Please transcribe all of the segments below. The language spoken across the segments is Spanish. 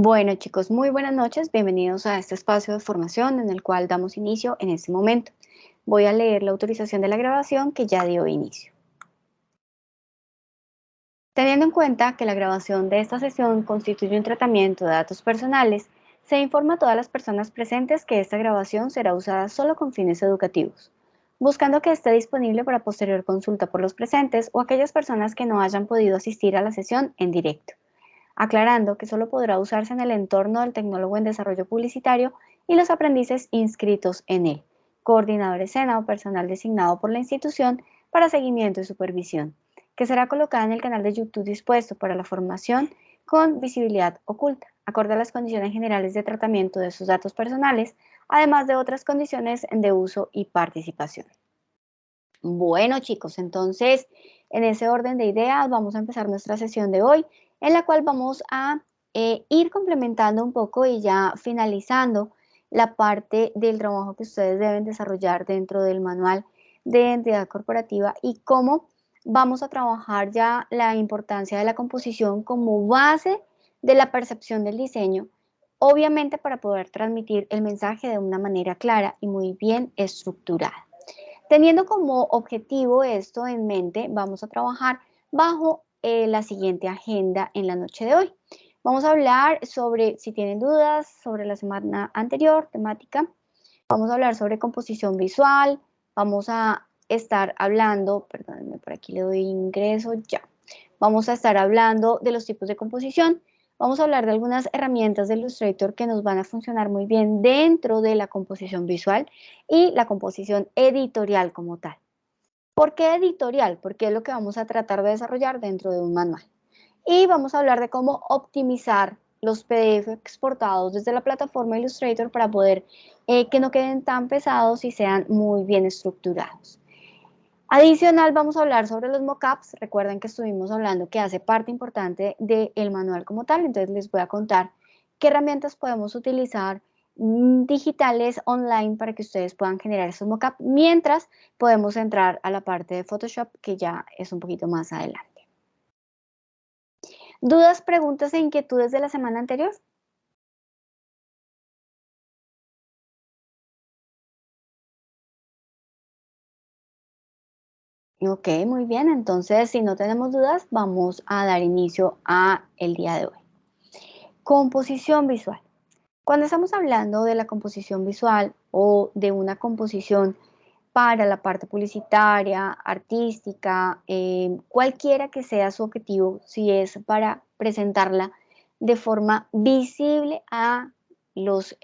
Bueno, chicos, muy buenas noches. Bienvenidos a este espacio de formación en el cual damos inicio en este momento. Voy a leer la autorización de la grabación que ya dio inicio. Teniendo en cuenta que la grabación de esta sesión constituye un tratamiento de datos personales, se informa a todas las personas presentes que esta grabación será usada solo con fines educativos, buscando que esté disponible para posterior consulta por los presentes o aquellas personas que no hayan podido asistir a la sesión en directo, aclarando que solo podrá usarse en el entorno del tecnólogo en desarrollo publicitario y los aprendices inscritos en él, coordinador escena o personal designado por la institución para seguimiento y supervisión, que será colocada en el canal de YouTube dispuesto para la formación con visibilidad oculta, acorde a las condiciones generales de tratamiento de sus datos personales, además de otras condiciones de uso y participación. Bueno, chicos, entonces, en ese orden de ideas, vamos a empezar nuestra sesión de hoy, en la cual vamos a ir complementando un poco y ya finalizando la parte del trabajo que ustedes deben desarrollar dentro del manual de identidad corporativa y cómo vamos a trabajar ya la importancia de la composición como base de la percepción del diseño, obviamente para poder transmitir el mensaje de una manera clara y muy bien estructurada. Teniendo como objetivo esto en mente, vamos a trabajar bajo la siguiente agenda en la noche de hoy. Vamos a hablar sobre, si tienen dudas, sobre la semana anterior, temática. Vamos a hablar sobre composición visual. Vamos a estar hablando, perdónenme, por aquí le doy ingreso, ya. Vamos a estar hablando de los tipos de composición. Vamos a hablar de algunas herramientas de Illustrator que nos van a funcionar muy bien dentro de la composición visual y la composición editorial como tal. ¿Por qué editorial? Porque es lo que vamos a tratar de desarrollar dentro de un manual. Y vamos a hablar de cómo optimizar los PDF exportados desde la plataforma Illustrator para poder que no queden tan pesados y sean muy bien estructurados. Adicional, vamos a hablar sobre los mockups. Recuerden que estuvimos hablando que hace parte importante del manual como tal, entonces les voy a contar qué herramientas podemos utilizar digitales online para que ustedes puedan generar esos mockups, mientras podemos entrar a la parte de Photoshop, que ya es un poquito más adelante. ¿Dudas, preguntas e inquietudes de la semana anterior? Ok, muy bien. Entonces, si no tenemos dudas, vamos a dar inicio a el día de hoy. Composición visual. Cuando estamos hablando de la composición visual o de una composición para la parte publicitaria, artística, cualquiera que sea su objetivo, si es para presentarla de forma visible a los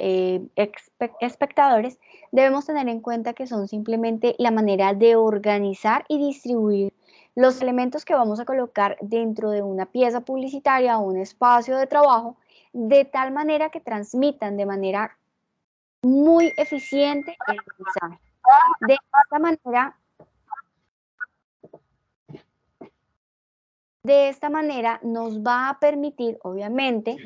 espectadores, debemos tener en cuenta que son simplemente la manera de organizar y distribuir los elementos que vamos a colocar dentro de una pieza publicitaria o un espacio de trabajo, de tal manera que transmitan de manera muy eficiente el mensaje. De esta manera nos va a permitir, obviamente,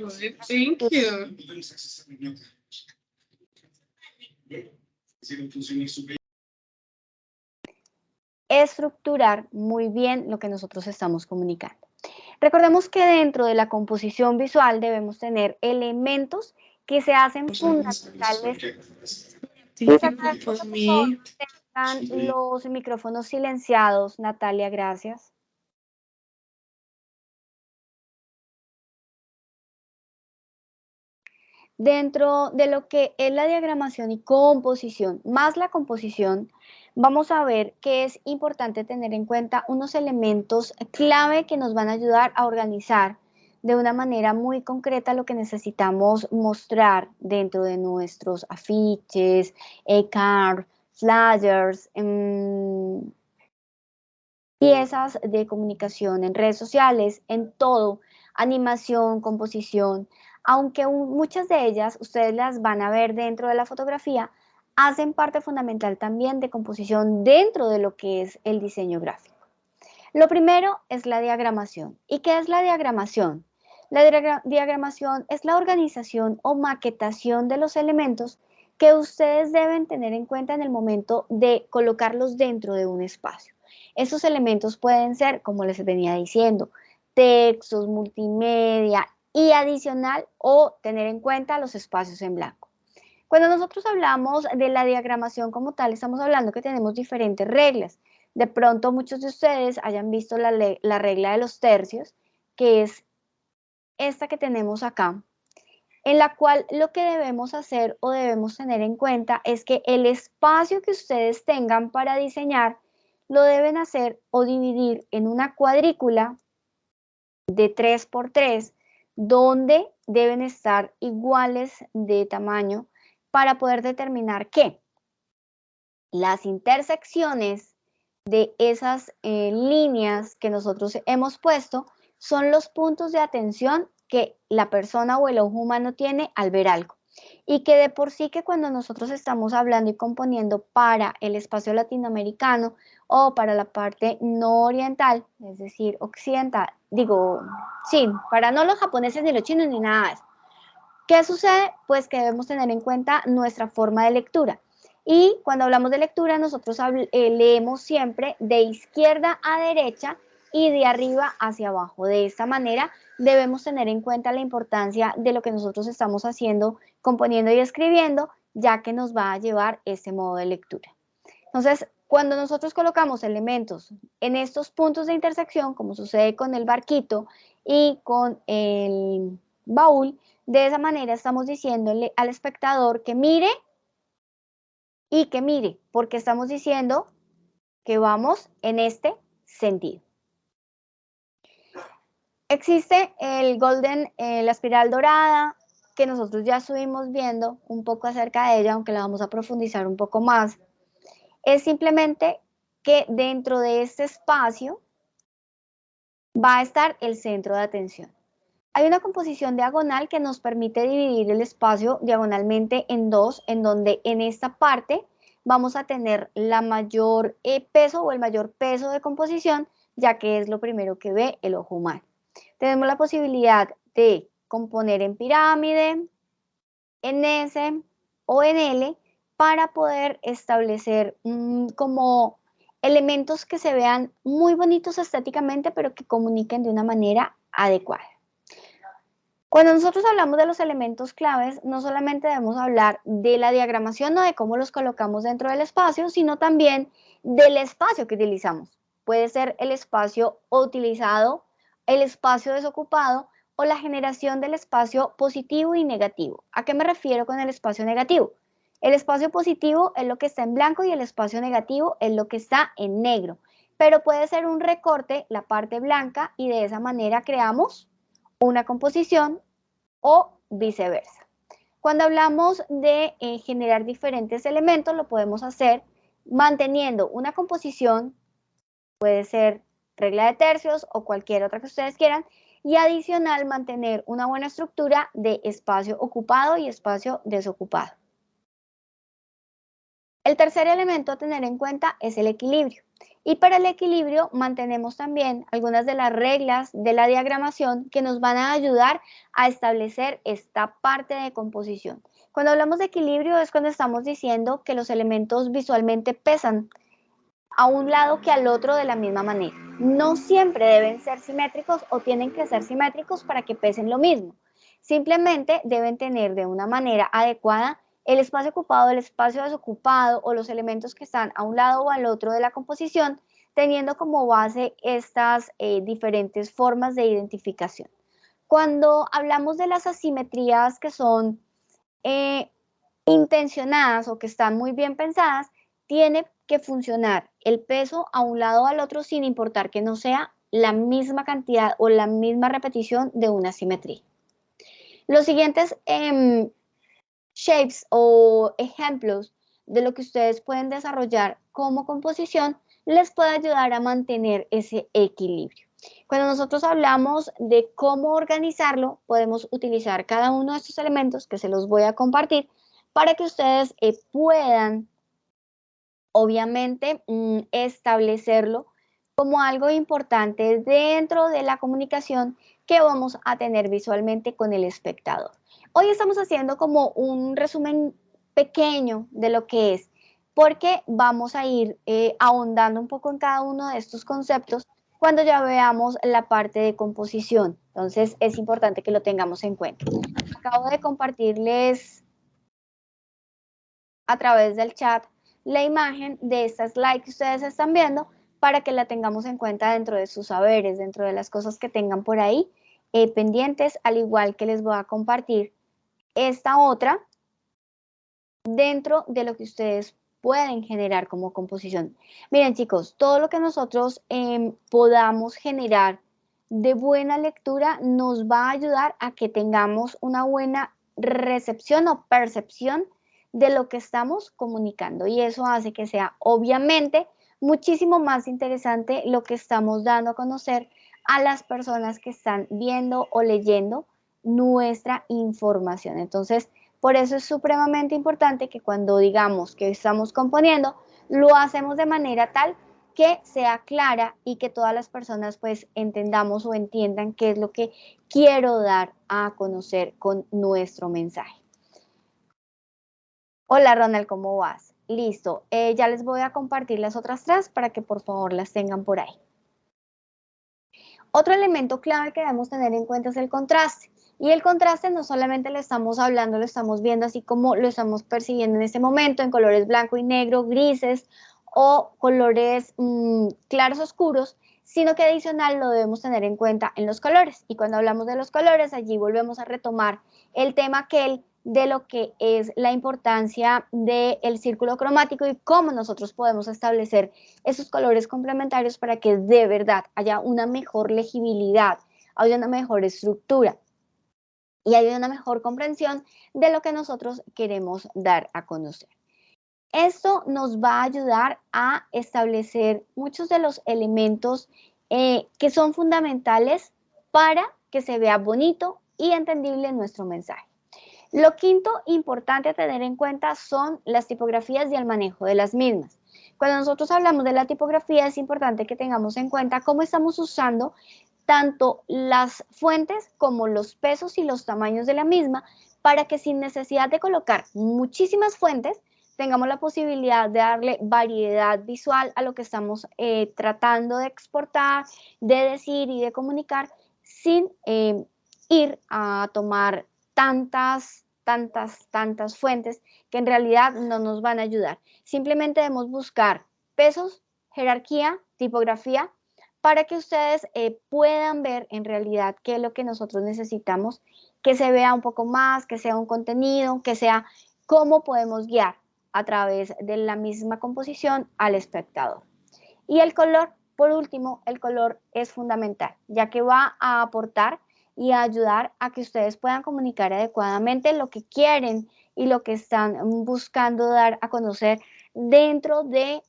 estructurar muy bien lo que nosotros estamos comunicando. Recordemos que dentro de la composición visual debemos tener elementos que se hacen fundamentales. Están los micrófonos silenciados, Natalia, gracias. Dentro de lo que es la diagramación y composición, más la composición, vamos a ver que es importante tener en cuenta unos elementos clave que nos van a ayudar a organizar de una manera muy concreta lo que necesitamos mostrar dentro de nuestros afiches, cards, flyers, piezas de comunicación en redes sociales, en todo, animación, composición, aunque muchas de ellas ustedes las van a ver dentro de la fotografía, hacen parte fundamental también de composición dentro de lo que es el diseño gráfico. Lo primero es la diagramación. ¿Y qué es la diagramación? La diagramación es la organización o maquetación de los elementos que ustedes deben tener en cuenta en el momento de colocarlos dentro de un espacio. Esos elementos pueden ser, como les venía diciendo, textos, multimedia, y adicional o tener en cuenta los espacios en blanco. Cuando nosotros hablamos de la diagramación como tal, estamos hablando que tenemos diferentes reglas. De pronto muchos de ustedes hayan visto la regla de los tercios, que es esta que tenemos acá, en la cual lo que debemos hacer o debemos tener en cuenta es que el espacio que ustedes tengan para diseñar lo deben hacer o dividir en una cuadrícula de 3 por 3, donde deben estar iguales de tamaño para poder determinar que las intersecciones de esas líneas que nosotros hemos puesto son los puntos de atención que la persona o el ojo humano tiene al ver algo. Y que de por sí que cuando nosotros estamos hablando y componiendo para el espacio latinoamericano o para la parte no oriental, es decir, occidental, sí, para no los japoneses ni los chinos ni nada de eso. ¿Qué sucede? Pues que debemos tener en cuenta nuestra forma de lectura. Y cuando hablamos de lectura, nosotros leemos siempre de izquierda a derecha y de arriba hacia abajo. De esta manera debemos tener en cuenta la importancia de lo que nosotros estamos haciendo, componiendo y escribiendo, ya que nos va a llevar este modo de lectura. Entonces, cuando nosotros colocamos elementos en estos puntos de intersección, como sucede con el barquito y con el baúl, de esa manera estamos diciéndole al espectador que mire y que mire, porque estamos diciendo que vamos en este sentido. Existe el golden, la espiral dorada, que nosotros ya estuvimos viendo un poco acerca de ella, aunque la vamos a profundizar un poco más. Es simplemente que dentro de este espacio va a estar el centro de atención. Hay una composición diagonal que nos permite dividir el espacio diagonalmente en dos, en donde en esta parte vamos a tener la mayor peso o el mayor peso de composición, ya que es lo primero que ve el ojo humano. Tenemos la posibilidad de componer en pirámide, en S o en L para poder establecer como elementos que se vean muy bonitos estéticamente, pero que comuniquen de una manera adecuada. Cuando nosotros hablamos de los elementos claves, no solamente debemos hablar de la diagramación o de cómo los colocamos dentro del espacio, sino también del espacio que utilizamos. Puede ser el espacio utilizado, el espacio desocupado o la generación del espacio positivo y negativo. ¿A qué me refiero con el espacio negativo? El espacio positivo es lo que está en blanco y el espacio negativo es lo que está en negro. Pero puede ser un recorte, la parte blanca, y de esa manera creamos una composición o viceversa. Cuando hablamos de generar diferentes elementos, lo podemos hacer manteniendo una composición, puede ser regla de tercios o cualquier otra que ustedes quieran, y adicional mantener una buena estructura de espacio ocupado y espacio desocupado. El tercer elemento a tener en cuenta es el equilibrio. Y para el equilibrio mantenemos también algunas de las reglas de la diagramación que nos van a ayudar a establecer esta parte de composición. Cuando hablamos de equilibrio es cuando estamos diciendo que los elementos visualmente pesan a un lado que al otro de la misma manera. No siempre deben ser simétricos o tienen que ser simétricos para que pesen lo mismo. Simplemente deben tener de una manera adecuada el espacio ocupado, el espacio desocupado o los elementos que están a un lado o al otro de la composición, teniendo como base estas diferentes formas de identificación. Cuando hablamos de las asimetrías que son intencionadas o que están muy bien pensadas, tiene que funcionar el peso a un lado o al otro sin importar que no sea la misma cantidad o la misma repetición de una simetría. Los siguientes shapes o ejemplos de lo que ustedes pueden desarrollar como composición les puede ayudar a mantener ese equilibrio. Cuando nosotros hablamos de cómo organizarlo, podemos utilizar cada uno de estos elementos que se los voy a compartir para que ustedes puedan, obviamente, establecerlo como algo importante dentro de la comunicación que vamos a tener visualmente con el espectador. Hoy estamos haciendo como un resumen pequeño de lo que es, porque vamos a ir ahondando un poco en cada uno de estos conceptos cuando ya veamos la parte de composición. Entonces es importante que lo tengamos en cuenta. Acabo de compartirles a través del chat la imagen de esta slide que ustedes están viendo para que la tengamos en cuenta dentro de sus saberes, dentro de las cosas que tengan por ahí pendientes, al igual que les voy a compartir esta otra dentro de lo que ustedes pueden generar como composición. Miren chicos, todo lo que nosotros podamos generar de buena lectura nos va a ayudar a que tengamos una buena recepción o percepción de lo que estamos comunicando y eso hace que sea obviamente muchísimo más interesante lo que estamos dando a conocer a las personas que están viendo o leyendo nuestra información. Entonces, por eso es supremamente importante que cuando digamos que estamos componiendo, lo hacemos de manera tal que sea clara y que todas las personas pues entendamos o entiendan qué es lo que quiero dar a conocer con nuestro mensaje. Hola Ronald, ¿cómo vas? Listo, ya les voy a compartir las otras tres para que por favor las tengan por ahí. Otro elemento clave que debemos tener en cuenta es el contraste. Y el contraste no solamente lo estamos hablando, lo estamos viendo así como lo estamos percibiendo en este momento, en colores blanco y negro, grises o colores claros oscuros, sino que adicional lo debemos tener en cuenta en los colores. Y cuando hablamos de los colores, allí volvemos a retomar el tema aquel de lo que es la importancia del círculo cromático y cómo nosotros podemos establecer esos colores complementarios para que de verdad haya una mejor legibilidad, haya una mejor estructura y haya una mejor comprensión de lo que nosotros queremos dar a conocer. Esto nos va a ayudar a establecer muchos de los elementos que son fundamentales para que se vea bonito y entendible nuestro mensaje. Lo quinto importante a tener en cuenta son las tipografías y el manejo de las mismas. Cuando nosotros hablamos de la tipografía es importante que tengamos en cuenta cómo estamos usando tanto las fuentes como los pesos y los tamaños de la misma para que sin necesidad de colocar muchísimas fuentes tengamos la posibilidad de darle variedad visual a lo que estamos tratando de exportar, de decir y de comunicar sin ir a tomar tantas fuentes que en realidad no nos van a ayudar. Simplemente debemos buscar pesos, jerarquía, tipografía, para que ustedes puedan ver en realidad qué es lo que nosotros necesitamos, que se vea un poco más, que sea un contenido, que sea cómo podemos guiar a través de la misma composición al espectador. Y el color, por último, el color es fundamental, ya que va a aportar y a ayudar a que ustedes puedan comunicar adecuadamente lo que quieren y lo que están buscando dar a conocer dentro de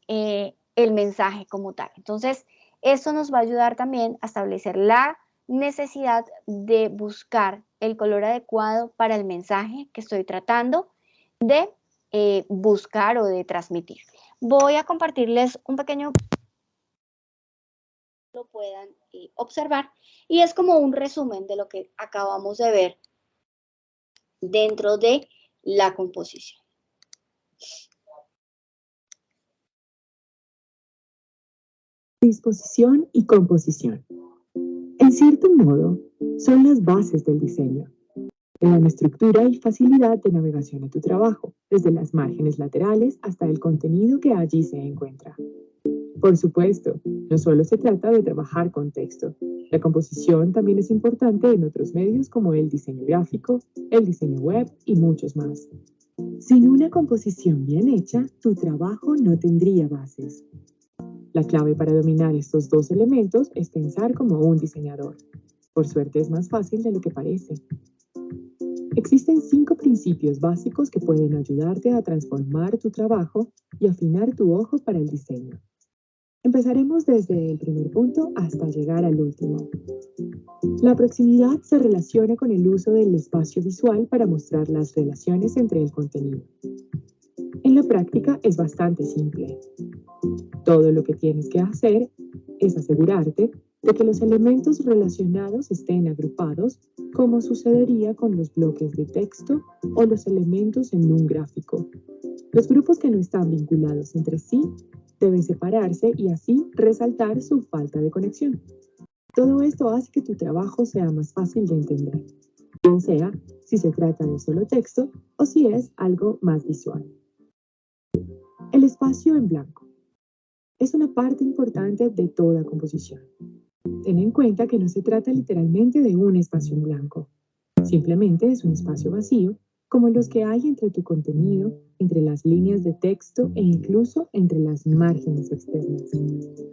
el mensaje como tal. Entonces, esto nos va a ayudar también a establecer la necesidad de buscar el color adecuado para el mensaje que estoy tratando de buscar o de transmitir. Voy a compartirles un pequeño lo puedan observar y es como un resumen de lo que acabamos de ver dentro de la composición. Disposición y composición. En cierto modo, son las bases del diseño. Le dan estructura y facilidad de navegación a tu trabajo, desde las márgenes laterales hasta el contenido que allí se encuentra. Por supuesto, no solo se trata de trabajar con texto. La composición también es importante en otros medios como el diseño gráfico, el diseño web y muchos más. Sin una composición bien hecha, tu trabajo no tendría bases. La clave para dominar estos dos elementos es pensar como un diseñador. Por suerte es más fácil de lo que parece. Existen 5 principios básicos que pueden ayudarte a transformar tu trabajo y afinar tu ojo para el diseño. Empezaremos desde el primer punto hasta llegar al último. La proximidad se relaciona con el uso del espacio visual para mostrar las relaciones entre el contenido. En la práctica es bastante simple. Todo lo que tienes que hacer es asegurarte de que los elementos relacionados estén agrupados, como sucedería con los bloques de texto o los elementos en un gráfico. Los grupos que no están vinculados entre sí debe separarse y así resaltar su falta de conexión. Todo esto hace que tu trabajo sea más fácil de entender, bien sea si se trata de solo texto o si es algo más visual. El espacio en blanco es una parte importante de toda composición. Ten en cuenta que no se trata literalmente de un espacio en blanco. Simplemente es un espacio vacío, como los que hay entre tu contenido, entre las líneas de texto e incluso entre las márgenes externas.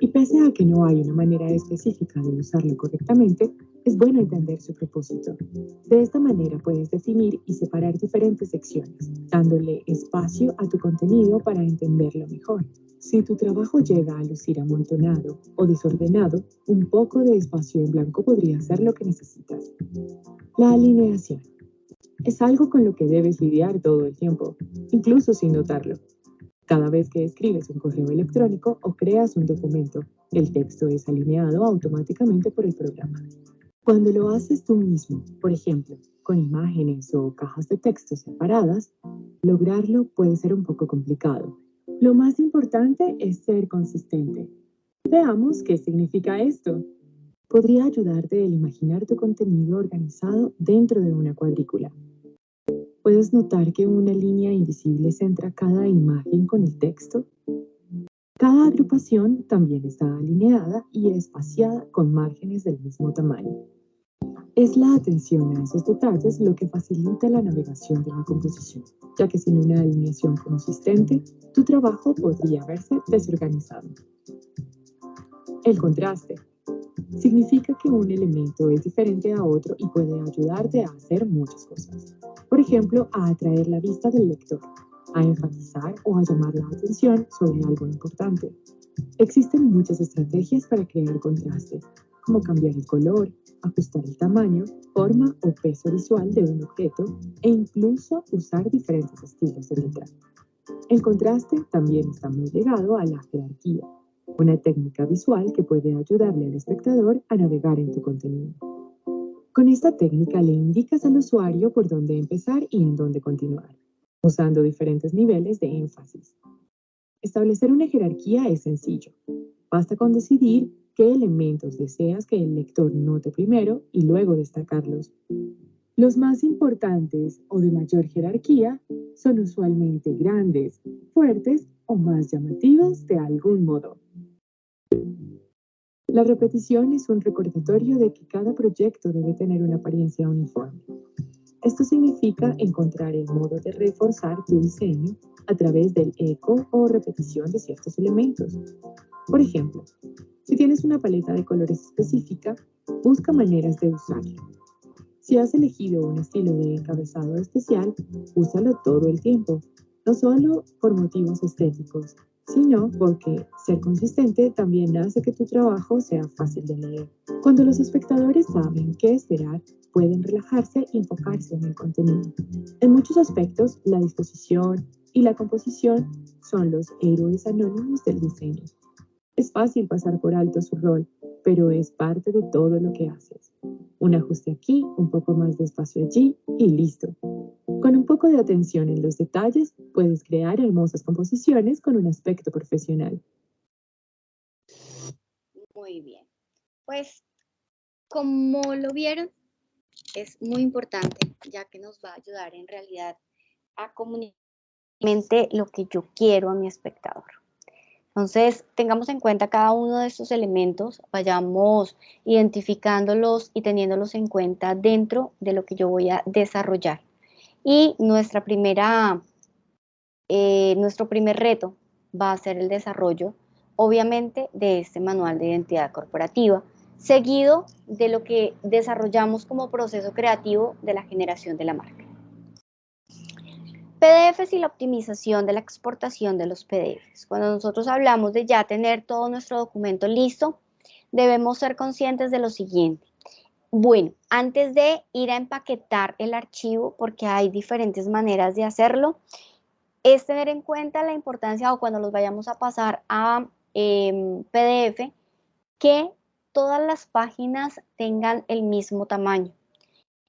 Y pese a que no hay una manera específica de usarlo correctamente, es bueno entender su propósito. De esta manera puedes definir y separar diferentes secciones, dándole espacio a tu contenido para entenderlo mejor. Si tu trabajo llega a lucir amontonado o desordenado, un poco de espacio en blanco podría ser lo que necesitas. La alineación es algo con lo que debes lidiar todo el tiempo, incluso sin notarlo. Cada vez que escribes un correo electrónico o creas un documento, el texto es alineado automáticamente por el programa. Cuando lo haces tú mismo, por ejemplo, con imágenes o cajas de texto separadas, lograrlo puede ser un poco complicado. Lo más importante es ser consistente. Veamos qué significa esto. Podría ayudarte el imaginar tu contenido organizado dentro de una cuadrícula. ¿Puedes notar que una línea invisible centra cada imagen con el texto? Cada agrupación también está alineada y espaciada con márgenes del mismo tamaño. Es la atención a esos detalles lo que facilita la navegación de la composición, ya que sin una alineación consistente, tu trabajo podría verse desorganizado. El contraste significa que un elemento es diferente a otro y puede ayudarte a hacer muchas cosas. Por ejemplo, a atraer la vista del lector, a enfatizar o a llamar la atención sobre algo importante. Existen muchas estrategias para crear contraste, como cambiar el color, ajustar el tamaño, forma o peso visual de un objeto e incluso usar diferentes estilos de letra. El contraste también está muy ligado a la jerarquía, una técnica visual que puede ayudarle al espectador a navegar en tu contenido. Con esta técnica le indicas al usuario por dónde empezar y en dónde continuar, usando diferentes niveles de énfasis. Establecer una jerarquía es sencillo. Basta con decidir qué elementos deseas que el lector note primero y luego destacarlos. Los más importantes o de mayor jerarquía son usualmente grandes, fuertes o más llamativos de algún modo. La repetición es un recordatorio de que cada proyecto debe tener una apariencia uniforme. Esto significa encontrar el modo de reforzar tu diseño a través del eco o repetición de ciertos elementos. Por ejemplo, si tienes una paleta de colores específica, busca maneras de usarla. Si has elegido un estilo de encabezado especial, úsalo todo el tiempo, no solo por motivos estéticos, sino porque ser consistente también hace que tu trabajo sea fácil de leer. Cuando los espectadores saben qué esperar, pueden relajarse y enfocarse en el contenido. En muchos aspectos, la disposición y la composición son los héroes anónimos del diseño. Es fácil pasar por alto su rol, pero es parte de todo lo que haces. Un ajuste aquí, un poco más de espacio allí y listo. Con un poco de atención en los detalles, puedes crear hermosas composiciones con un aspecto profesional. Muy bien. Pues como lo vieron, es muy importante, ya que nos va a ayudar en realidad a comunicar lo que yo quiero a mi espectador. Entonces, tengamos en cuenta cada uno de estos elementos, vayamos identificándolos y teniéndolos en cuenta dentro de lo que yo voy a desarrollar. Y nuestro primer reto va a ser el desarrollo, obviamente, de este manual de identidad corporativa, seguido de lo que desarrollamos como proceso creativo de la generación de la marca. PDFs y la optimización de la exportación de los PDFs. Cuando nosotros hablamos de ya tener todo nuestro documento listo, debemos ser conscientes de lo siguiente. Bueno, antes de ir a empaquetar el archivo, porque hay diferentes maneras de hacerlo, es tener en cuenta la importancia o cuando los vayamos a pasar a PDF, que todas las páginas tengan el mismo tamaño.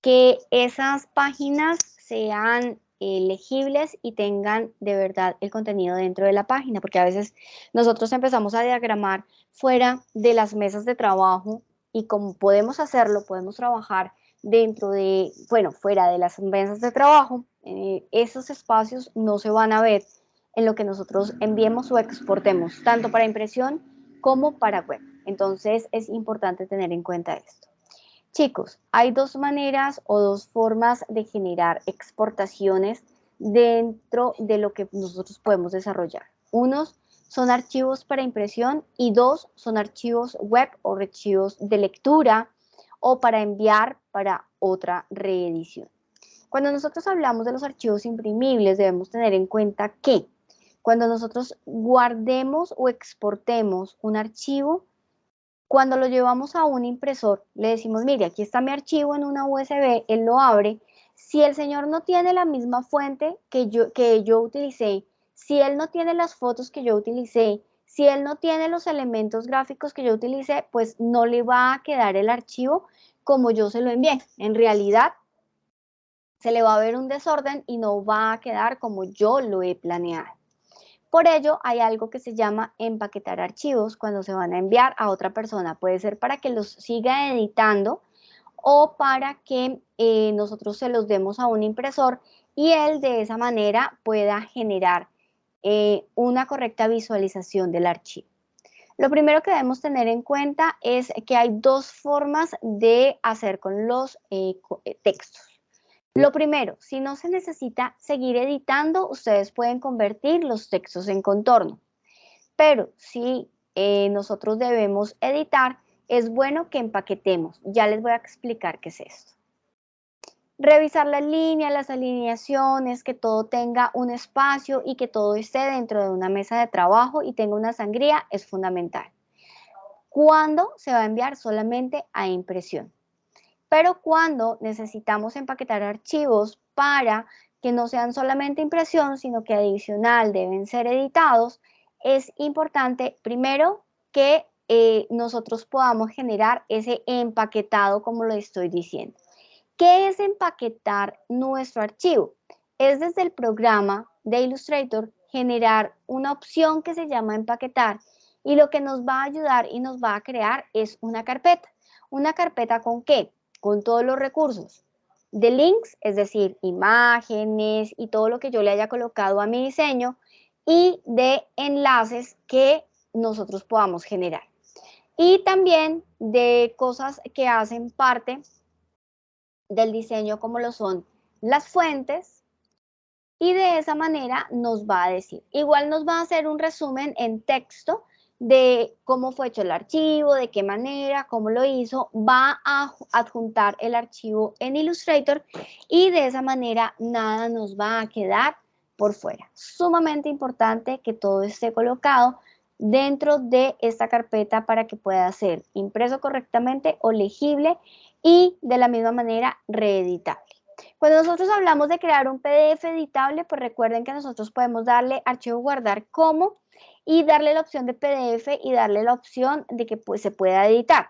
que esas páginas sean legibles y tengan de verdad el contenido dentro de la página, porque a veces nosotros empezamos a diagramar fuera de las mesas de trabajo y como podemos hacerlo, podemos trabajar dentro de, bueno, fuera de las mesas de trabajo, esos espacios no se van a ver en lo que nosotros enviemos o exportemos, tanto para impresión como para web. Entonces es importante tener en cuenta esto. Chicos, hay dos maneras o dos formas de generar exportaciones dentro de lo que nosotros podemos desarrollar. Unos son archivos para impresión y dos son archivos web o archivos de lectura o para enviar para otra reedición. Cuando nosotros hablamos de los archivos imprimibles, debemos tener en cuenta que cuando nosotros guardemos o exportemos un archivo, cuando lo llevamos a un impresor, le decimos, mire, aquí está mi archivo en una USB, él lo abre. Si el señor no tiene la misma fuente que yo utilicé, si él no tiene las fotos que yo utilicé, si él no tiene los elementos gráficos que yo utilicé, pues no le va a quedar el archivo como yo se lo envié. En realidad, se le va a ver un desorden y no va a quedar como yo lo he planeado. Por ello, hay algo que se llama empaquetar archivos cuando se van a enviar a otra persona. Puede ser para que los siga editando o para que nosotros se los demos a un impresor y él de esa manera pueda generar una correcta visualización del archivo. Lo primero que debemos tener en cuenta es que hay dos formas de hacer con los textos. Lo primero, si no se necesita seguir editando, ustedes pueden convertir los textos en contorno. Pero si nosotros debemos editar, es bueno que empaquetemos. Ya les voy a explicar qué es esto. Revisar las líneas, las alineaciones, que todo tenga un espacio y que todo esté dentro de una mesa de trabajo y tenga una sangría es fundamental. ¿Cuándo se va a enviar? Solamente a impresión. Pero cuando necesitamos empaquetar archivos para que no sean solamente impresión, sino que adicional deben ser editados, es importante primero que nosotros podamos generar ese empaquetado como lo estoy diciendo. ¿Qué es empaquetar nuestro archivo? Es desde el programa de Illustrator generar una opción que se llama empaquetar y lo que nos va a ayudar y nos va a crear es una carpeta. ¿Una carpeta con qué? Con todos los recursos de links, es decir, imágenes y todo lo que yo le haya colocado a mi diseño y de enlaces que nosotros podamos generar. Y también de cosas que hacen parte del diseño como lo son las fuentes y de esa manera nos va a decir. Igual nos va a hacer un resumen en texto de cómo fue hecho el archivo, de qué manera, cómo lo hizo, va a adjuntar el archivo en Illustrator y de esa manera nada nos va a quedar por fuera. Sumamente importante que todo esté colocado dentro de esta carpeta para que pueda ser impreso correctamente o legible y de la misma manera reeditable. Cuando nosotros hablamos de crear un PDF editable, pues recuerden que nosotros podemos darle archivo guardar como y darle la opción de PDF y darle la opción de que pues, se pueda editar.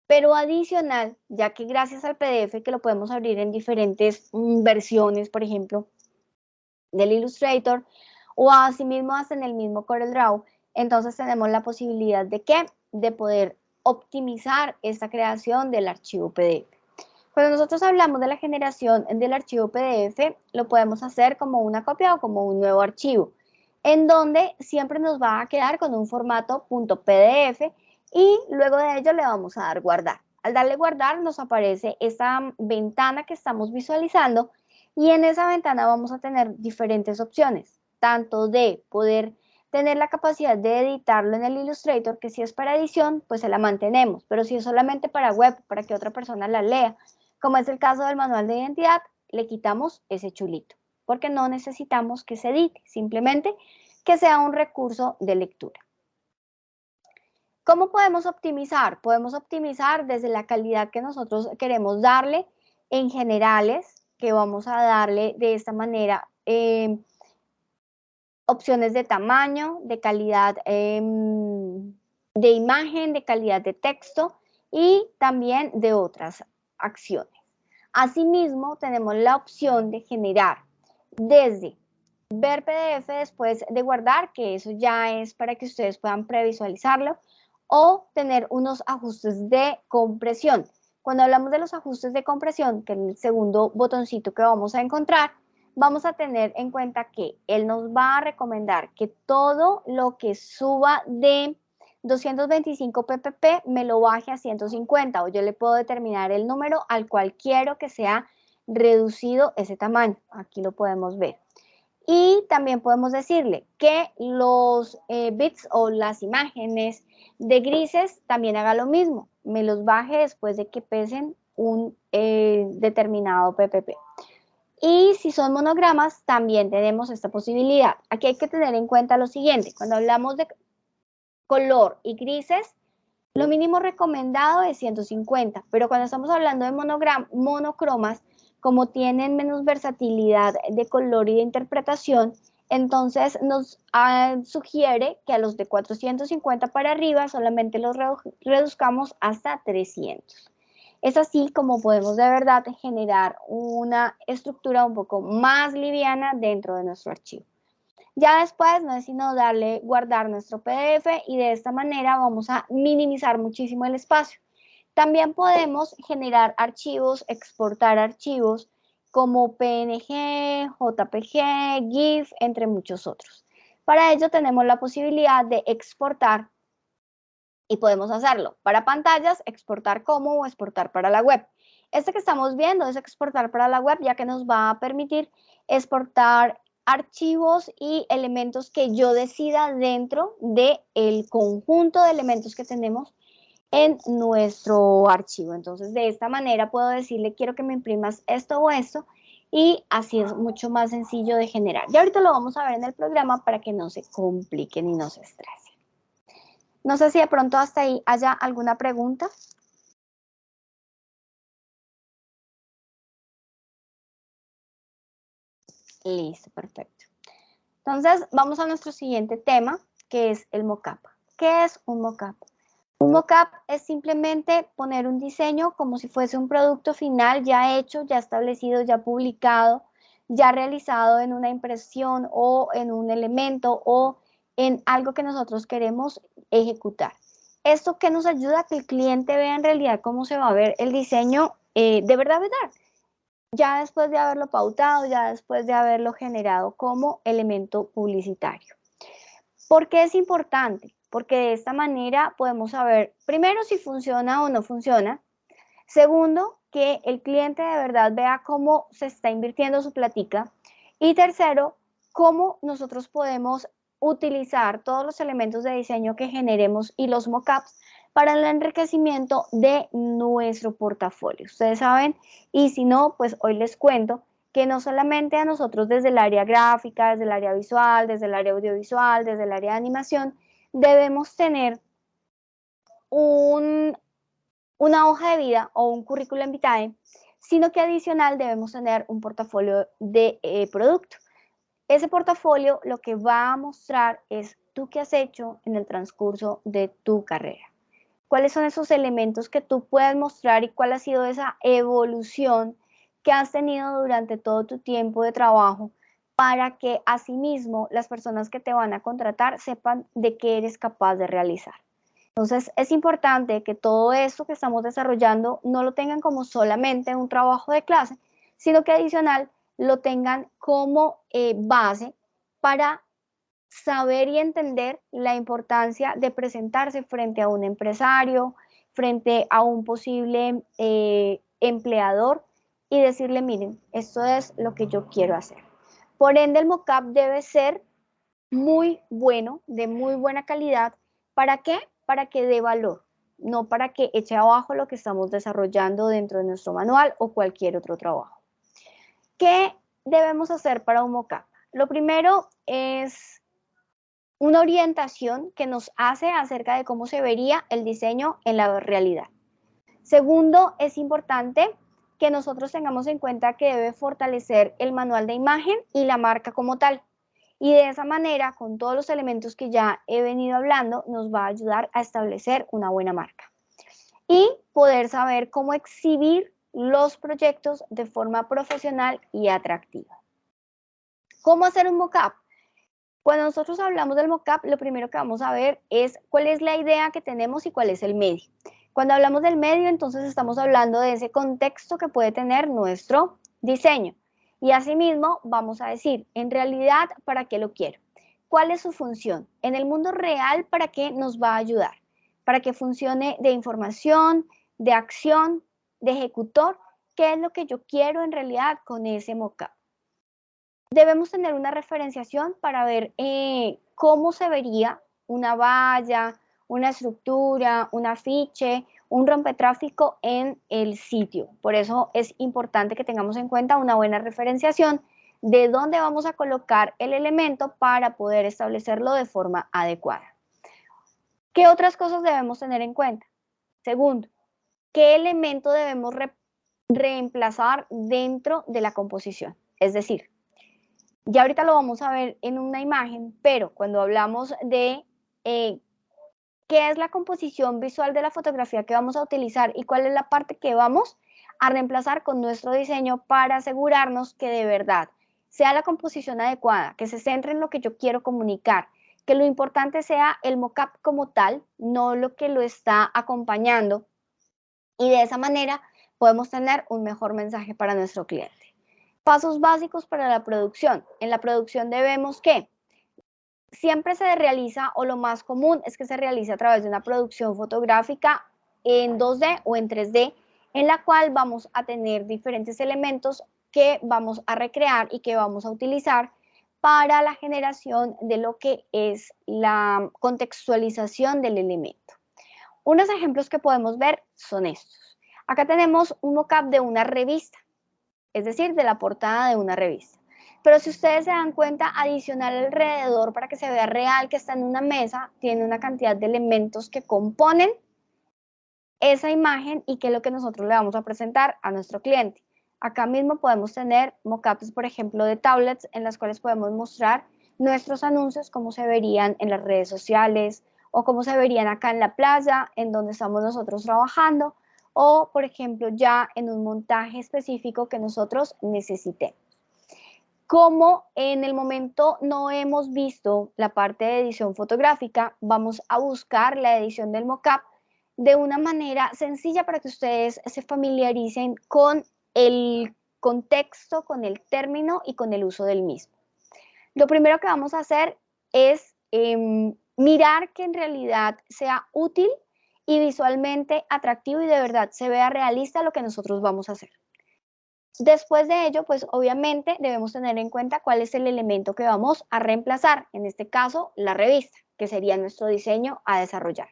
Pero adicional, ya que gracias al PDF que lo podemos abrir en diferentes versiones, por ejemplo, del Illustrator o asimismo hasta en el mismo CorelDRAW, entonces tenemos la posibilidad de ¿qué? De poder optimizar esta creación del archivo PDF. Cuando nosotros hablamos de la generación del archivo PDF, lo podemos hacer como una copia o como un nuevo archivo, en donde siempre nos va a quedar con un formato .pdf y luego de ello le vamos a dar guardar. Al darle guardar nos aparece esta ventana que estamos visualizando y en esa ventana vamos a tener diferentes opciones, tanto de poder tener la capacidad de editarlo en el Illustrator, que si es para edición, pues se la mantenemos, pero si es solamente para web, para que otra persona la lea, como es el caso del manual de identidad, le quitamos ese chulito, porque no necesitamos que se edite, simplemente que sea un recurso de lectura. ¿Cómo podemos optimizar? Podemos optimizar desde la calidad que nosotros queremos darle en generales, que vamos a darle de esta manera opciones de tamaño, de calidad de imagen, de calidad de texto y también de otras acciones. Asimismo, tenemos la opción de generar desde ver PDF después de guardar, que eso ya es para que ustedes puedan previsualizarlo, o tener unos ajustes de compresión. Cuando hablamos de los ajustes de compresión, que es el segundo botoncito que vamos a encontrar, vamos a tener en cuenta que él nos va a recomendar que todo lo que suba de 225 ppp me lo baje a 150, o yo le puedo determinar el número al cual quiero que sea reducido ese tamaño. Aquí lo podemos ver. Y también podemos decirle que los bits o las imágenes de grises también haga lo mismo, me los baje después de que pesen un determinado ppp. Y si son monogramas, también tenemos esta posibilidad. Aquí hay que tener en cuenta lo siguiente, cuando hablamos de color y grises, lo mínimo recomendado es 150, pero cuando estamos hablando de monocromas, como tienen menos versatilidad de color y de interpretación, entonces nos sugiere que a los de 450 para arriba solamente los reduzcamos hasta 300. Es así como podemos de verdad generar una estructura un poco más liviana dentro de nuestro archivo. Ya después no es sino darle guardar nuestro PDF y de esta manera vamos a minimizar muchísimo el espacio. También podemos generar archivos, exportar archivos como PNG, JPG, GIF, entre muchos otros. Para ello tenemos la posibilidad de exportar y podemos hacerlo para pantallas, exportar como o exportar para la web. Este que estamos viendo es exportar para la web, ya que nos va a permitir exportar archivos y elementos que yo decida dentro del conjunto de elementos que tenemos en nuestro archivo. Entonces, de esta manera puedo decirle, quiero que me imprimas esto o esto, y así es mucho más sencillo de generar. Y ahorita lo vamos a ver en el programa para que no se compliquen y no se estresen. No sé si de pronto hasta ahí haya alguna pregunta. Listo, perfecto. Entonces, vamos a nuestro siguiente tema, que es el mockup. ¿Qué es un mockup? Un mockup es simplemente poner un diseño como si fuese un producto final ya hecho, ya establecido, ya publicado, ya realizado en una impresión o en un elemento o en algo que nosotros queremos ejecutar. Esto que nos ayuda a que el cliente vea en realidad cómo se va a ver el diseño de verdad, ya después de haberlo pautado, ya después de haberlo generado como elemento publicitario. ¿Por qué es importante? Porque de esta manera podemos saber, primero, si funciona o no funciona. Segundo, que el cliente de verdad vea cómo se está invirtiendo su platica. Y tercero, cómo nosotros podemos utilizar todos los elementos de diseño que generemos y los mockups para el enriquecimiento de nuestro portafolio. Ustedes saben, y si no, pues hoy les cuento que no solamente a nosotros desde el área gráfica, desde el área visual, desde el área audiovisual, desde el área de animación, debemos tener una hoja de vida o un currículum vitae, sino que adicional debemos tener un portafolio de producto. Ese portafolio lo que va a mostrar es tú qué has hecho en el transcurso de tu carrera. ¿Cuáles son esos elementos que tú puedes mostrar y cuál ha sido esa evolución que has tenido durante todo tu tiempo de trabajo para que asimismo las personas que te van a contratar sepan de qué eres capaz de realizar? Entonces, es importante que todo esto que estamos desarrollando no lo tengan como solamente un trabajo de clase, sino que adicional lo tengan como base para saber y entender la importancia de presentarse frente a un empresario, frente a un posible empleador y decirle, miren, esto es lo que yo quiero hacer. Por ende, el mockup debe ser muy bueno, de muy buena calidad. ¿Para qué? Para que dé valor, no para que eche abajo lo que estamos desarrollando dentro de nuestro manual o cualquier otro trabajo. ¿Qué debemos hacer para un mockup? Lo primero es una orientación que nos hace acerca de cómo se vería el diseño en la realidad. Segundo, es importante que nosotros tengamos en cuenta que debe fortalecer el manual de imagen y la marca como tal. Y de esa manera, con todos los elementos que ya he venido hablando, nos va a ayudar a establecer una buena marca. Y poder saber cómo exhibir los proyectos de forma profesional y atractiva. ¿Cómo hacer un mockup? Cuando nosotros hablamos del mockup, lo primero que vamos a ver es cuál es la idea que tenemos y cuál es el medio. Cuando hablamos del medio, entonces estamos hablando de ese contexto que puede tener nuestro diseño. Y asimismo, vamos a decir, en realidad, ¿para qué lo quiero? ¿Cuál es su función? En el mundo real, ¿para qué nos va a ayudar? Para que funcione de información, de acción, de ejecutor. ¿Qué es lo que yo quiero en realidad con ese mockup? Debemos tener una referenciación para ver cómo se vería una valla, una estructura, un afiche, un rompetráfico en el sitio. Por eso es importante que tengamos en cuenta una buena referenciación de dónde vamos a colocar el elemento para poder establecerlo de forma adecuada. ¿Qué otras cosas debemos tener en cuenta? Segundo, ¿qué elemento debemos reemplazar dentro de la composición? Es decir, ya ahorita lo vamos a ver en una imagen, pero cuando hablamos de qué es la composición visual de la fotografía que vamos a utilizar y cuál es la parte que vamos a reemplazar con nuestro diseño para asegurarnos que de verdad sea la composición adecuada, que se centre en lo que yo quiero comunicar, que lo importante sea el mockup como tal, no lo que lo está acompañando, y de esa manera podemos tener un mejor mensaje para nuestro cliente. Pasos básicos para la producción. En la producción debemos que siempre se realiza, o lo más común es que se realice a través de una producción fotográfica en 2D o en 3D, en la cual vamos a tener diferentes elementos que vamos a recrear y que vamos a utilizar para la generación de lo que es la contextualización del elemento. Unos ejemplos que podemos ver son estos. Acá tenemos un mockup de una revista, es decir, de la portada de una revista. Pero si ustedes se dan cuenta, adicional alrededor para que se vea real que está en una mesa, tiene una cantidad de elementos que componen esa imagen y que es lo que nosotros le vamos a presentar a nuestro cliente. Acá mismo podemos tener mockups, por ejemplo, de tablets en las cuales podemos mostrar nuestros anuncios, cómo se verían en las redes sociales o cómo se verían acá en la playa, en donde estamos nosotros trabajando, o, por ejemplo, ya en un montaje específico que nosotros necesitemos. Como en el momento no hemos visto la parte de edición fotográfica, vamos a buscar la edición del mockup de una manera sencilla para que ustedes se familiaricen con el contexto, con el término y con el uso del mismo. Lo primero que vamos a hacer es mirar que en realidad sea útil y visualmente atractivo y de verdad se vea realista lo que nosotros vamos a hacer. Después de ello, pues obviamente debemos tener en cuenta cuál es el elemento que vamos a reemplazar, en este caso la revista, que sería nuestro diseño a desarrollar.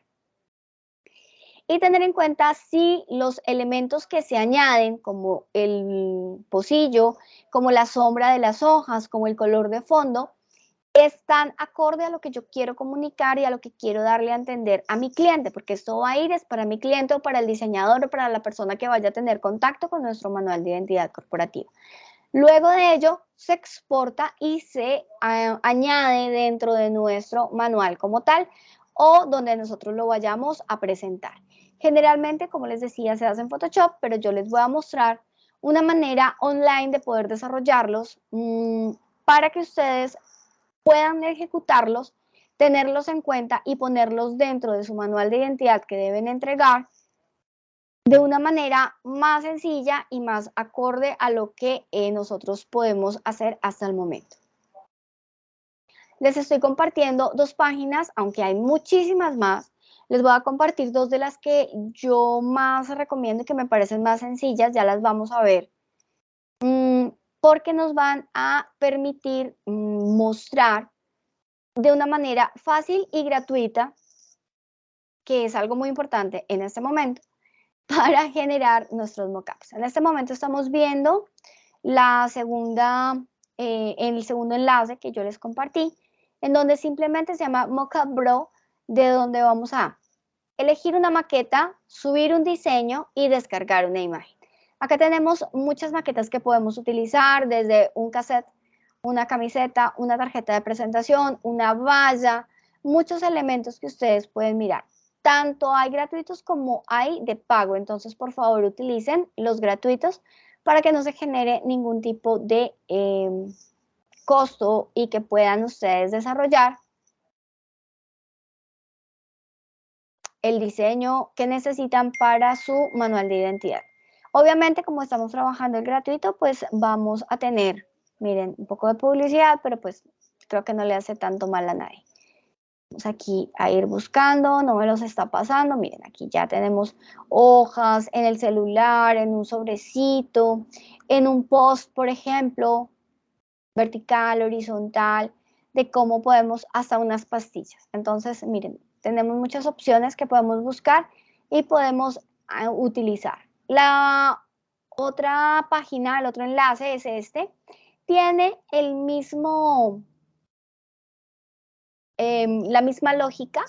Y tener en cuenta si los elementos que se añaden, como el pocillo, como la sombra de las hojas, como el color de fondo, están acorde a lo que yo quiero comunicar y a lo que quiero darle a entender a mi cliente, porque esto va a ir es para mi cliente o para el diseñador o para la persona que vaya a tener contacto con nuestro manual de identidad corporativa. Luego de ello, se exporta y se añade dentro de nuestro manual como tal o donde nosotros lo vayamos a presentar. Generalmente, como les decía, se hace en Photoshop, pero yo les voy a mostrar una manera online de poder desarrollarlos para que ustedes puedan ejecutarlos, tenerlos en cuenta y ponerlos dentro de su manual de identidad que deben entregar de una manera más sencilla y más acorde a lo que nosotros podemos hacer hasta el momento. Les estoy compartiendo dos páginas, aunque hay muchísimas más. Les voy a compartir dos de las que yo más recomiendo y que me parecen más sencillas, ya las vamos a ver, porque nos van a permitir mostrar de una manera fácil y gratuita, que es algo muy importante en este momento, para generar nuestros mockups. En este momento estamos viendo la segunda, el segundo enlace que yo les compartí, en donde simplemente se llama Mockup Bro, de donde vamos a elegir una maqueta, subir un diseño y descargar una imagen. Acá tenemos muchas maquetas que podemos utilizar, desde un cassette, una camiseta, una tarjeta de presentación, una valla, muchos elementos que ustedes pueden mirar. tanto hay gratuitos como hay de pago. Entonces, por favor, utilicen los gratuitos para que no se genere ningún tipo de costo y que puedan ustedes desarrollar el diseño que necesitan para su manual de identidad. Obviamente, como estamos trabajando el gratuito, pues vamos a tener, miren, un poco de publicidad, pero pues creo que no le hace tanto mal a nadie. Vamos aquí a ir buscando, no me los está pasando, miren, aquí ya tenemos hojas en el celular, en un sobrecito, en un post, por ejemplo, vertical, horizontal, de cómo podemos hasta unas pastillas. Entonces, miren, tenemos muchas opciones que podemos buscar y podemos utilizar. La otra página, el otro enlace es este, tiene el mismo, la misma lógica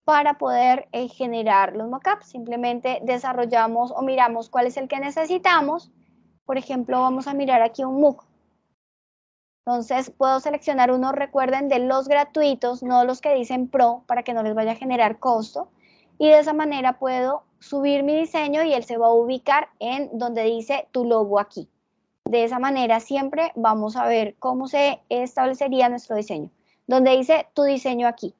para poder generar los mockups. Simplemente desarrollamos o miramos cuál es el que necesitamos. Por ejemplo, vamos a mirar aquí un MOOC. Entonces puedo seleccionar uno, recuerden, de los gratuitos, no los que dicen Pro, para que no les vaya a generar costo. Y de esa manera puedo subir mi diseño y él se va a ubicar en donde dice tu logo aquí. De esa manera siempre vamos a ver cómo se establecería nuestro diseño. Donde dice tu diseño aquí,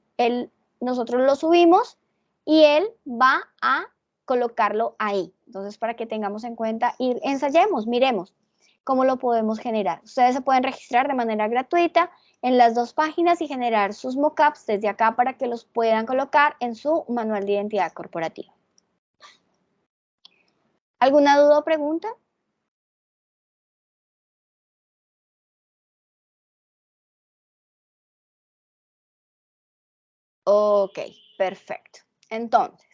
nosotros lo subimos y él va a colocarlo ahí. Entonces, para que tengamos en cuenta y ensayemos, miremos cómo lo podemos generar. Ustedes se pueden registrar de manera gratuita en las dos páginas y generar sus mockups desde acá para que los puedan colocar en su manual de identidad corporativa. ¿Alguna duda o pregunta? Ok, perfecto. Entonces,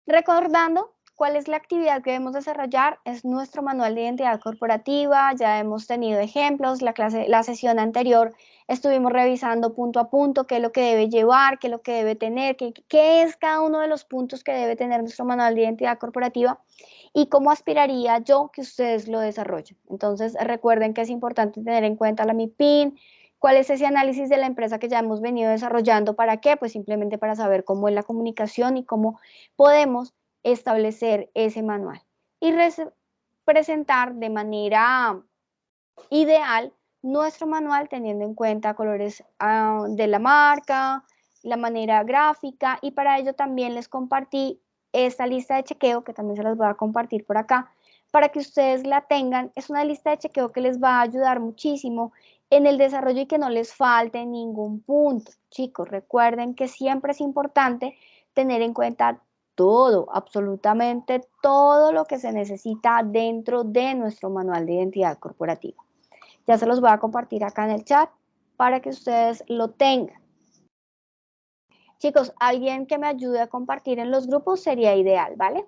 recordando cuál es la actividad que debemos desarrollar, es nuestro manual de identidad corporativa. Ya hemos tenido ejemplos, la sesión anterior estuvimos revisando punto a punto qué es lo que debe llevar, qué es lo que debe tener, qué es cada uno de los puntos que debe tener nuestro manual de identidad corporativa y cómo aspiraría yo que ustedes lo desarrollen. Entonces, recuerden que es importante tener en cuenta la MIPIN, cuál es ese análisis de la empresa que ya hemos venido desarrollando, ¿para qué? Pues simplemente para saber cómo es la comunicación y cómo podemos establecer ese manual y presentar de manera ideal nuestro manual teniendo en cuenta colores de la marca, la manera gráfica y para ello también les compartí esta lista de chequeo que también se las voy a compartir por acá para que ustedes la tengan. Es una lista de chequeo que les va a ayudar muchísimo en el desarrollo y que no les falte ningún punto. Chicos, recuerden que siempre es importante tener en cuenta todo, absolutamente todo lo que se necesita dentro de nuestro manual de identidad corporativa. Ya se los voy a compartir acá en el chat para que ustedes lo tengan. Chicos, alguien que me ayude a compartir en los grupos sería ideal, ¿vale?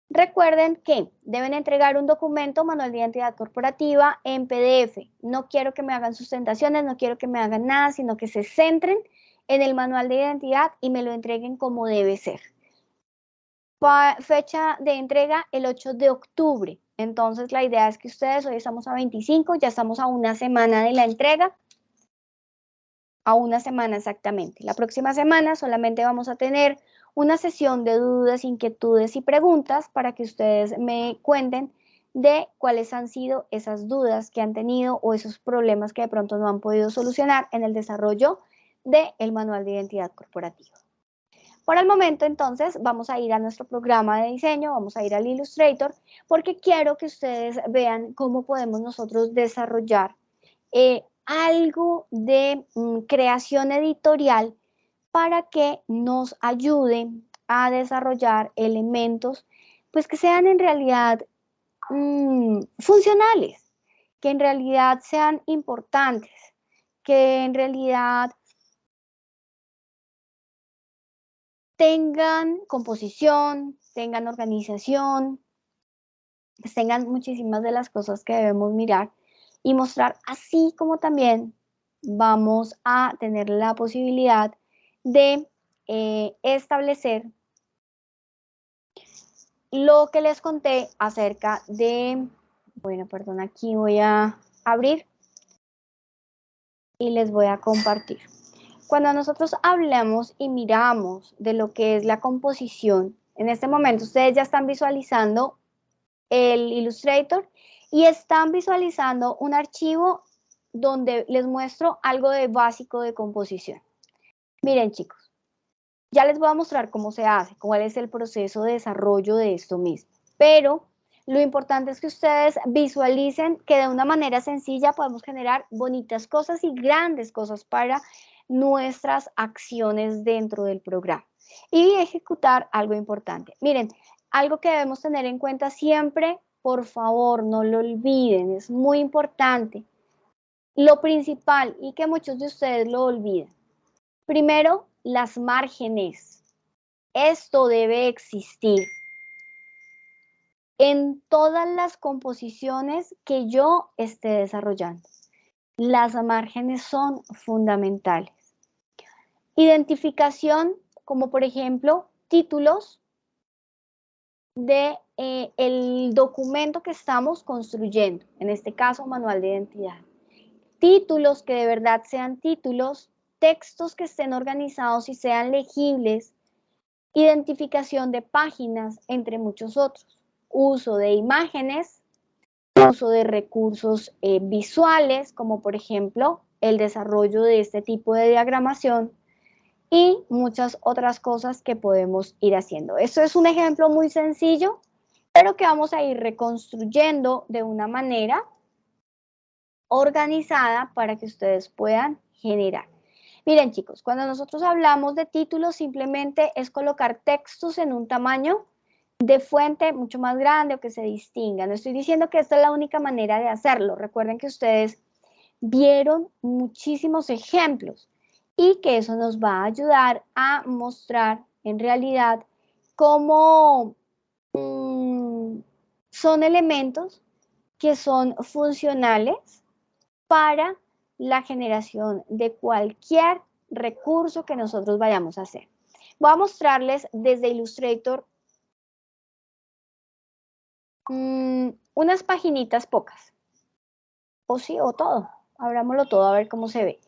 Recuerden que deben entregar un documento, manual de identidad corporativa, en PDF. No quiero que me hagan sustentaciones, no quiero que me hagan nada, sino que se centren en el manual de identidad y me lo entreguen como debe ser. Fecha de entrega el 8 de octubre. Entonces la idea es que ustedes, hoy estamos a 25, ya estamos a una semana de la entrega, a una semana exactamente. La próxima semana solamente vamos a tener una sesión de dudas, inquietudes y preguntas para que ustedes me cuenten de cuáles han sido esas dudas que han tenido o esos problemas que de pronto no han podido solucionar en el desarrollo del manual de identidad corporativa. Por el momento, entonces, vamos a ir a nuestro programa de diseño, vamos a ir al Illustrator, porque quiero que ustedes vean cómo podemos nosotros desarrollar algo de creación editorial para que nos ayude a desarrollar elementos pues que sean en realidad funcionales, que en realidad sean importantes, que en realidad tengan composición, tengan organización, pues tengan muchísimas de las cosas que debemos mirar y mostrar, así como también vamos a tener la posibilidad de establecer lo que les conté acerca de, bueno, perdón, aquí voy a abrir y les voy a compartir. Cuando nosotros hablamos y miramos de lo que es la composición, en este momento ustedes ya están visualizando el Illustrator y están visualizando un archivo donde les muestro algo de básico de composición. Miren, chicos, ya les voy a mostrar cómo se hace, cuál es el proceso de desarrollo de esto mismo, pero lo importante es que ustedes visualicen que de una manera sencilla podemos generar bonitas cosas y grandes cosas para nuestras acciones dentro del programa y ejecutar algo importante. Miren, algo que debemos tener en cuenta siempre, por favor, no lo olviden, es muy importante. Lo principal y que muchos de ustedes lo olvidan. Primero, las márgenes. Esto debe existir en todas las composiciones que yo esté desarrollando. Las márgenes son fundamentales. Identificación, como por ejemplo, títulos de el documento que estamos construyendo, en este caso, manual de identidad. Títulos que de verdad sean títulos, textos que estén organizados y sean legibles, identificación de páginas, entre muchos otros. Uso de imágenes, uso de recursos visuales, como por ejemplo el desarrollo de este tipo de diagramación y muchas otras cosas que podemos ir haciendo. Esto es un ejemplo muy sencillo, pero que vamos a ir reconstruyendo de una manera organizada para que ustedes puedan generar. Miren, chicos, cuando nosotros hablamos de títulos, simplemente es colocar textos en un tamaño de fuente mucho más grande o que se distinga. No estoy diciendo que esta es la única manera de hacerlo. Recuerden que ustedes vieron muchísimos ejemplos y que eso nos va a ayudar a mostrar en realidad cómo son elementos que son funcionales para la generación de cualquier recurso que nosotros vayamos a hacer. Voy a mostrarles desde Illustrator unas paginitas pocas, o sí, o todo, abrámoslo todo a ver cómo se ve.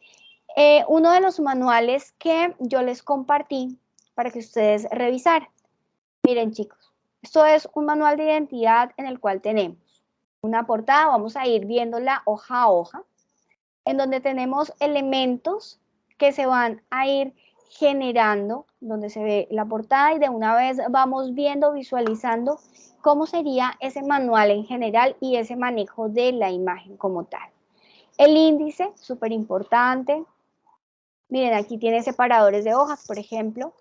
Uno de los manuales que yo les compartí para que ustedes revisaran. Miren, chicos, esto es un manual de identidad en el cual tenemos una portada, vamos a ir viéndola hoja a hoja, en donde tenemos elementos que se van a ir generando, donde se ve la portada y de una vez vamos viendo, visualizando cómo sería ese manual en general y ese manejo de la imagen como tal. El índice, súper importante. Miren, aquí tiene separadores de hojas, por ejemplo,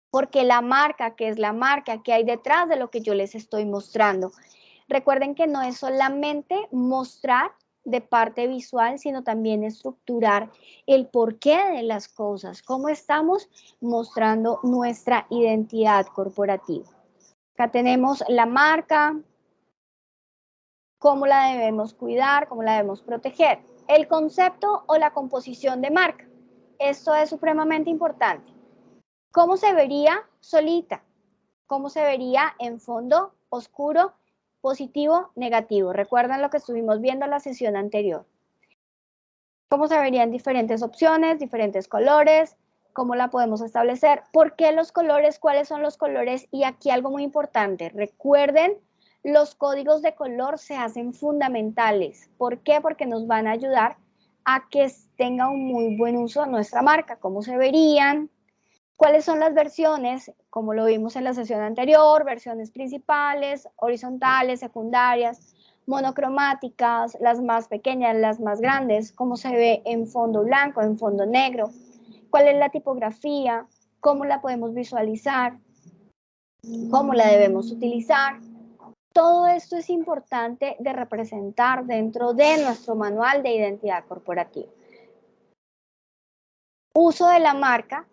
porque la marca, que es la marca que hay detrás de lo que yo les estoy mostrando. Recuerden que no es solamente mostrar de parte visual, sino también estructurar el porqué de las cosas, cómo estamos mostrando nuestra identidad corporativa. Acá tenemos la marca, cómo la debemos cuidar, cómo la debemos proteger. El concepto o la composición de marca. Esto es supremamente importante. ¿Cómo se vería solita? ¿Cómo se vería en fondo oscuro, positivo, negativo? Recuerdan lo que estuvimos viendo en la sesión anterior. ¿Cómo se verían diferentes opciones, diferentes colores? ¿Cómo la podemos establecer? ¿Por qué los colores? ¿Cuáles son los colores? Y aquí algo muy importante. Recuerden, los códigos de color se hacen fundamentales. ¿Por qué? Porque nos van a ayudar a que tenga un muy buen uso nuestra marca. ¿Cómo se verían? ¿Cuáles son las versiones? Como lo vimos en la sesión anterior, versiones principales, horizontales, secundarias, monocromáticas, las más pequeñas, las más grandes, cómo se ve en fondo blanco, en fondo negro, cuál es la tipografía, cómo la podemos visualizar, cómo la debemos utilizar. Todo esto es importante de representar dentro de nuestro manual de identidad corporativa. Uso de la marca,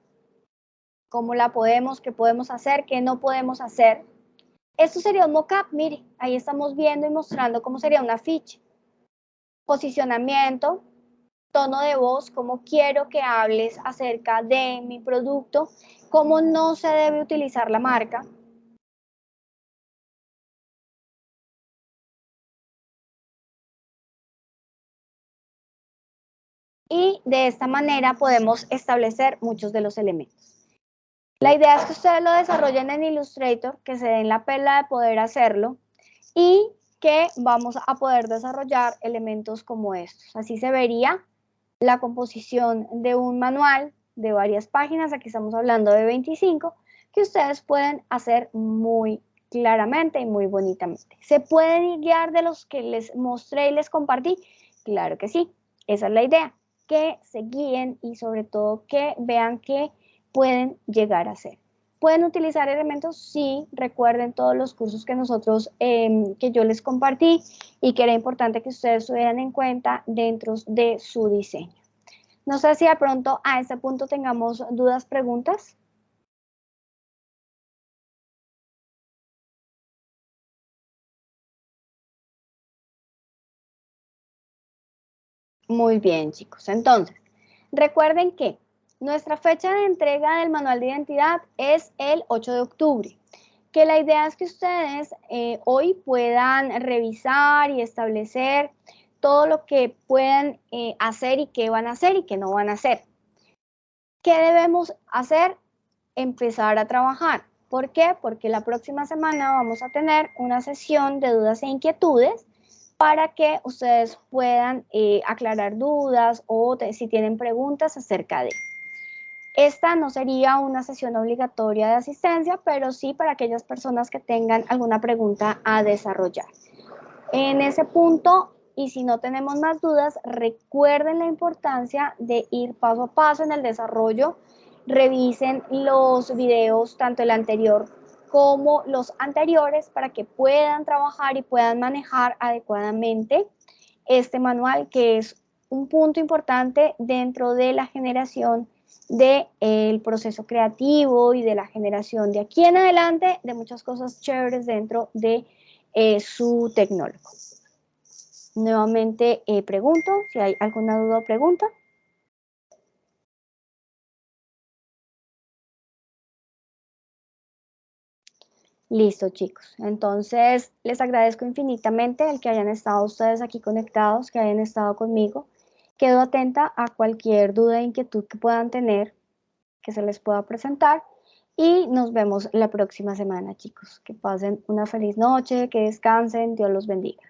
cómo la podemos, qué podemos hacer, qué no podemos hacer. Esto sería un mockup, mire, ahí estamos viendo y mostrando cómo sería una ficha. Posicionamiento, tono de voz, cómo quiero que hables acerca de mi producto, cómo no se debe utilizar la marca. y de esta manera podemos establecer muchos de los elementos. La idea es que ustedes lo desarrollen en Illustrator, que se den la pela de poder hacerlo y que vamos a poder desarrollar elementos como estos. Así se vería la composición de un manual de varias páginas, aquí estamos hablando de 25, que ustedes pueden hacer muy claramente y muy bonitamente. ¿Se pueden guiar de los que les mostré y les compartí? Claro que sí, esa es la idea, que se guíen y sobre todo que vean que pueden llegar a ser. ¿Pueden utilizar elementos? Sí, recuerden todos los cursos que que yo les compartí y que era importante que ustedes tuvieran en cuenta dentro de su diseño. No sé si de pronto a este punto tengamos dudas, preguntas. Muy bien, chicos. Entonces, recuerden que nuestra fecha de entrega del manual de identidad es el 8 de octubre. Que la idea es que ustedes hoy puedan revisar y establecer todo lo que puedan hacer y qué van a hacer y qué no van a hacer. ¿Qué debemos hacer? Empezar a trabajar. ¿Por qué? Porque la próxima semana vamos a tener una sesión de dudas e inquietudes para que ustedes puedan aclarar dudas o si tienen preguntas acerca de. Esta no sería una sesión obligatoria de asistencia, pero sí para aquellas personas que tengan alguna pregunta a desarrollar. En ese punto, y si no tenemos más dudas, recuerden la importancia de ir paso a paso en el desarrollo. Revisen los videos, tanto el anterior como los anteriores, para que puedan trabajar y puedan manejar adecuadamente este manual, que es un punto importante dentro de la generación del proceso creativo y de la generación de aquí en adelante de muchas cosas chéveres dentro de su tecnólogo. Nuevamente pregunto si hay alguna duda o pregunta. Listo, chicos. Entonces, les agradezco infinitamente el que hayan estado ustedes aquí conectados, que hayan estado conmigo. Quedo atenta a cualquier duda e inquietud que puedan tener, que se les pueda presentar. Y nos vemos la próxima semana, chicos. Que pasen una feliz noche, que descansen, Dios los bendiga.